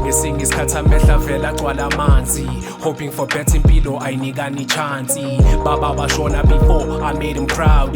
ngesinye isikhathi amehla vela agcwala amanzi, hoping for better impilo ayinikani chance. Baba washona before I made him proud,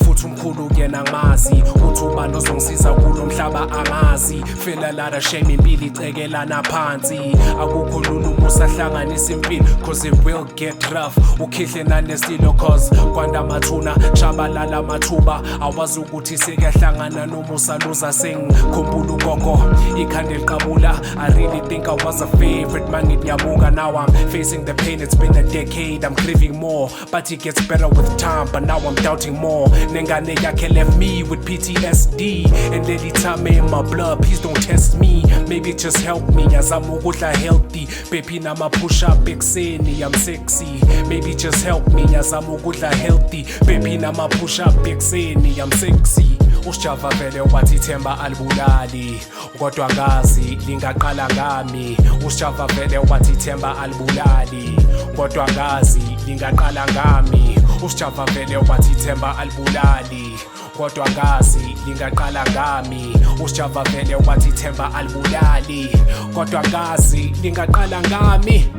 futhi umkhulu kuyena ngazi uthi ubani ozongisiza kulo mhlaba angazi. Feel a lot of shame impilo icekelana phansi, akukho lula uma usahlanganisa impilo cause it will get rough. Ukhihle nanesilo cause kwanda amathuna shabalala amathuba, awazi ukuthi sekuyahlangana noma usaluza. Sengikhumbula ugogo ikhanda eliqabula, I really think I was a favorite mangithi ngiyabuka. Now I'm facing the pain, it's been a decade, I'm grieving more but it gets better with time, but now I'm doubting more. Nengane yakhe left me with PTSD and leli time in my blood, please don't test me, maybe just help me. Ngiyazama ukudla healthy, baby nama push up ekuseni, I'm sexy, maybe just help me. Ngiyazama ukudla healthy, baby nama push up ekuseni, I'm sexy. Usijava vele wathi ithemba alibulali, kodwa ngazi lingaqala ngami. Usijava vele wathi ithemba alibulali, kodwa ngazi lingaqala ngami. Usijava vele wathi ithemba alibulali, kodwa ngazi lingaqala ngami. Usijava vele wathi ithemba alibulali, kodwa ngazi lingaqala ngami.